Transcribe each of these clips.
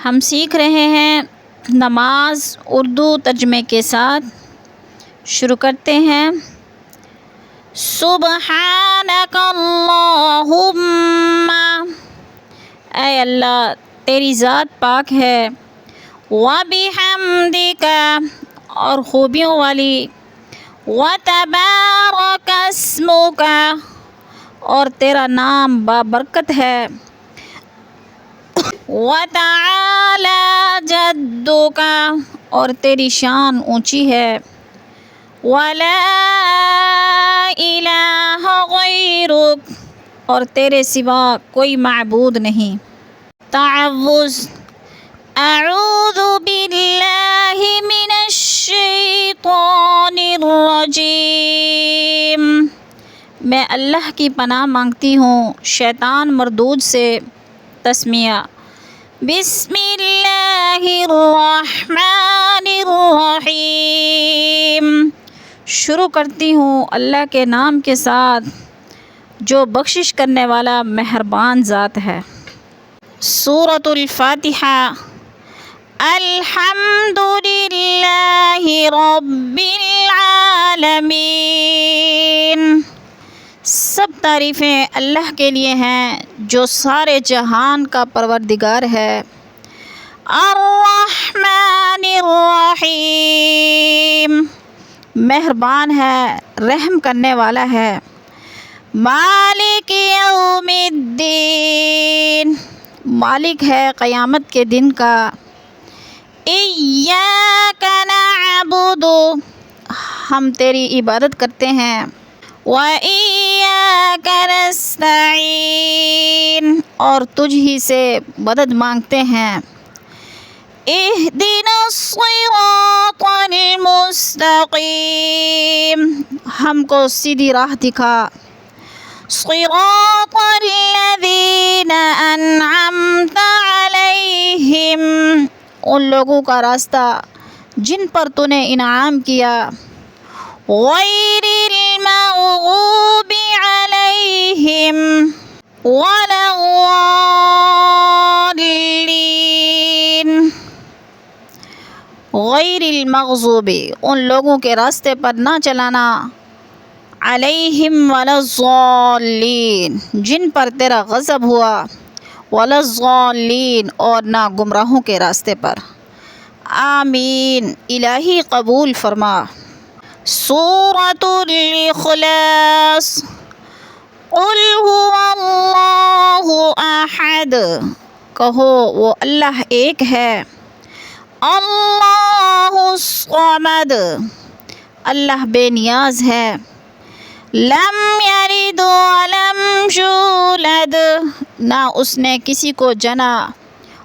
ہم سیکھ رہے ہیں نماز اردو ترجمے کے ساتھ۔ شروع کرتے ہیں۔ سبحانک اللہم، اے اللہ تیری ذات پاک ہے، وبحمدک اور خوبیوں والی، وتبارک اسمک اور تیرا نام بابرکت ہے، وتعالی جدک اور تیری شان اونچی ہے، ولا الہ غیرک اور تیرے سوا کوئی معبود نہیں۔ تعوذ، اعوذ باللہ من الشیطان الرجیم، میں اللہ کی پناہ مانگتی ہوں شیطان مردود سے۔ تسمیہ۔ بسم اللہ الرحمن الرحیم، شروع کرتی ہوں اللہ کے نام کے ساتھ جو بخشش کرنے والا مہربان ذات ہے۔ سورۃ الفاتحہ۔ الحمد للہ رب العالمین، سب تعریفیں اللہ کے لیے ہیں جو سارے جہان کا پروردگار ہے۔ الرحمن الرحیم، مہربان ہے رحم کرنے والا ہے۔ مالک یوم الدین، مالک ہے قیامت کے دن کا۔ ایاک نعبد، ہم تیری عبادت کرتے ہیں۔ وَإِيَّاكَ نَسْتَعِينُ اور تجھ ہی سے مدد مانگتے ہیں۔ اهدنا الصراط المستقیم، ہم کو سیدھی راہ دکھا۔ صراط الذین انعمت علیہم، ان لوگوں کا راستہ جن پر تو نے انعام کیا۔ غیر المغضوب علیہم ولا الضالین، غیر المغضوب ان لوگوں کے راستے پر نہ چلانا، علیہم ولا الضالین جن پر تیرا غضب ہوا، ولا الضالین اور نہ گمراہوں کے راستے پر۔ آمین، الہی قبول فرما۔ سورۃ الاخلاص۔ قل هو اللہ احد، کہو وہ اللہ ایک ہے۔ اللہ الصمد، اللہ بے نیاز ہے۔ لم یلد ولم یولد، نہ اس نے کسی کو جنا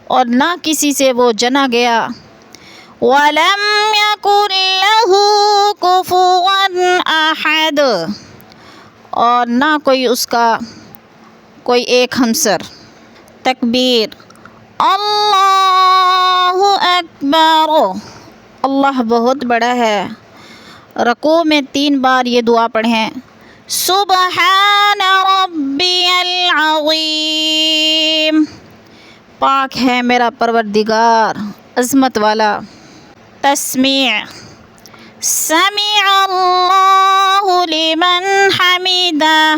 اور نہ کسی سے وہ جنا گیا۔ ولم یکن لہ کفوا احد، اور نہ کوئی اس کا کوئی ایک ہمسر۔ تکبیر۔ اللہ اکبر، اللہ بہت بڑا ہے۔ رکوع میں 3 بار یہ دعا پڑھیں۔ سبحان ربی العظیم، پاک ہے میرا پروردگار عظمت والا۔ تسمیع۔ سمع اللہ لمن حمدہ،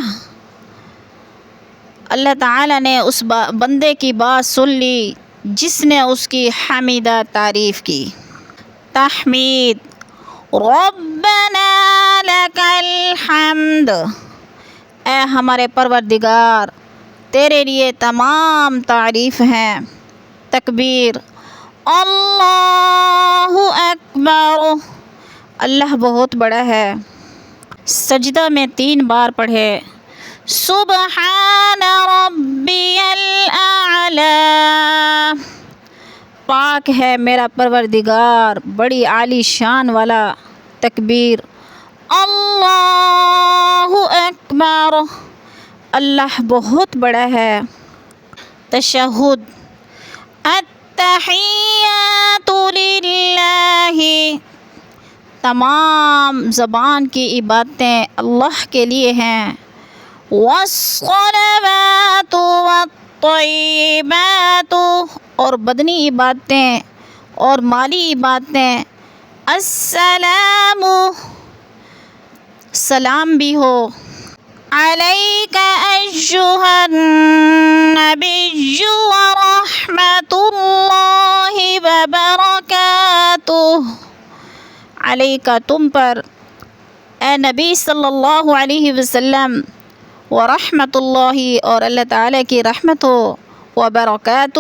اللہ تعالیٰ نے اس بندے کی بات سن لی جس نے اس کی حمیدہ تعریف کی۔ تحمید۔ ربنا لک الحمد، اے ہمارے پروردگار تیرے لیے تمام تعریف ہیں۔ تکبیر۔ اللہ اکبر، اللہ بہت بڑا ہے۔ سجدہ میں 3 بار پڑھے۔ سبحان ربی الاعلی، پاک ہے میرا پروردگار بڑی عالی شان والا۔ تکبیر۔ اللہ اکبر، اللہ بہت بڑا ہے۔ تشہد۔ التحیات للہ، تمام زبان کی عبادتیں اللہ کے لیے ہیں۔ والصلوات الطیبات اور بدنی عبادتیں اور مالی عبادتیں، السلام سلام بھی ہو، علیک ایھا النبی ورحمۃ اللہ وبرکاتہ، علیک تم پر، اے نبی صلی اللہ علیہ وسلم، ورحمۃ اللہ اور اللہ تعالیٰ کی رحمت ہو، وبرکاتہ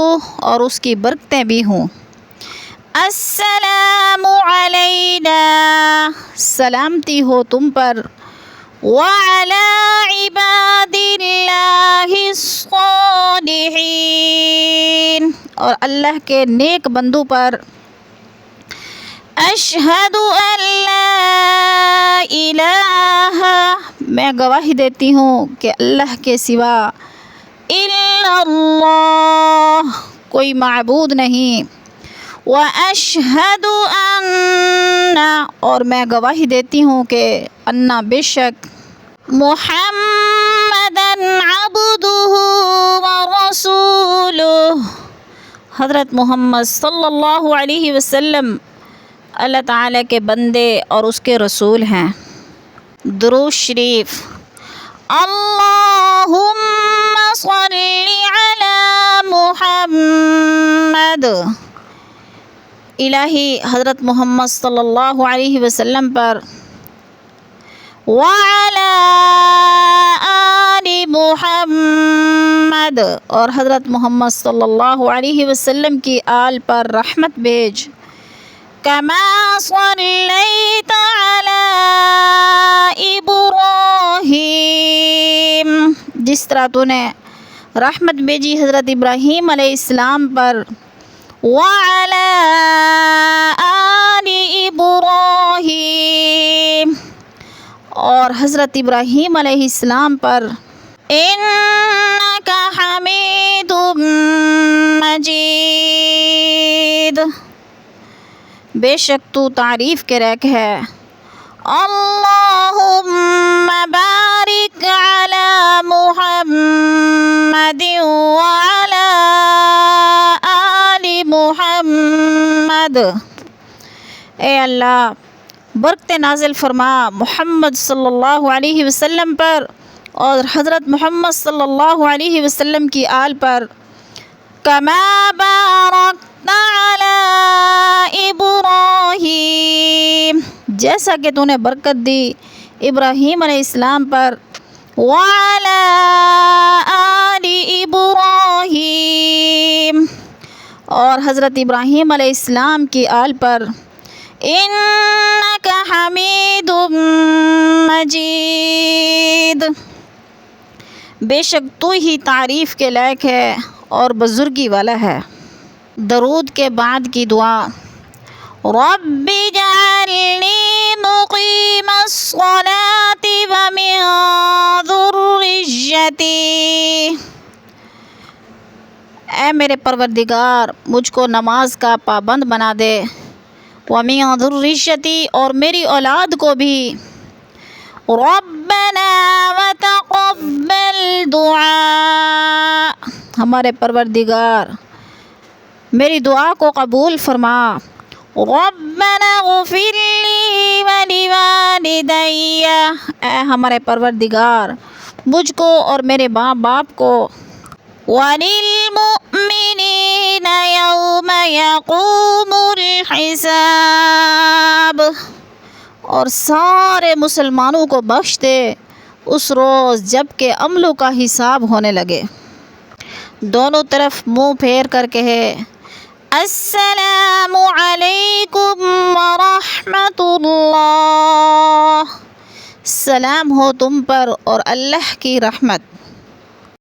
اور اس کی برکتیں بھی ہوں، السلام علینا سلامتی ہو تم پر، وعلی عباد اللہ الصالحین اور اللہ کے نیک بندوں پر، اشہد ان لا الہ میں گواہی دیتی ہوں کہ اللہ کے سوا الا اللہ کوئی معبود نہیں، واشہد ان اور میں گواہی دیتی ہوں کہ ان بے شک محمدن عبدہ ورسولہ حضرت محمد صلی اللہ علیہ وسلم اللہ تعالیٰ کے بندے اور اس کے رسول ہیں۔ درود شریف، اللہم صلی علی محمد، الہی حضرت محمد صلی اللہ علیہ وسلم پر، وعلی آل محمد اور حضرت محمد صلی اللہ علیہ وسلم کی آل پر رحمت بھیج، کما صلیت علی ابراہیم جس طرح تو نے رحمت بھیجی حضرت ابراہیم علیہ السلام پر، وعلی آل ابراہیم اور حضرت ابراہیم علیہ السلام پر، انک حمید مجید بے شک تو تعریف کے لائق ہے، اللہم بارک علی محمد وعلی آل محمد، اے اللہ برکت نازل فرما محمد صلی اللہ علیہ وسلم پر اور حضرت محمد صلی اللہ علیہ وسلم کی آل پر، کما بارکت علی ابراہیم جیسا کہ تو نے برکت دی ابراہیم علیہ السلام پر، وعلی آل ابراہیم اور حضرت ابراہیم علیہ السلام کی آل پر، انک حمید مجید بے شک تو ہی تعریف کے لائق ہے اور بزرگی والا ہے۔ درود کے بعد کی دعا، رب اجعلنی مقیم الصلاۃ ومن ذریتی، اے میرے پروردگار مجھ کو نماز کا پابند بنا دے، وَمِن ذُرِّيَّتِي اور میری اولاد کو بھی، رَبَّنَا وَتَقَبَّلْ دُعَاء ہمارے پروردگار میری دعا کو قبول فرما، رَبَّنَا اغْفِرْ لِي وَلِوَالِدَيَّ اے ہمارے پروردگار مجھ کو اور میرے ماں باپ کو، وَلِلْمُؤْمِنِينَ يَوْمَ يَقُومُ الْحِسَابُ اور سارے مسلمانوں کو بخش دے اس روز جب کہ عملوں کا حساب ہونے لگے۔ دونوں طرف منہ پھیر کر کہے، السلام علیکم ورحمۃ اللہ، سلام ہو تم پر اور اللہ کی رحمت۔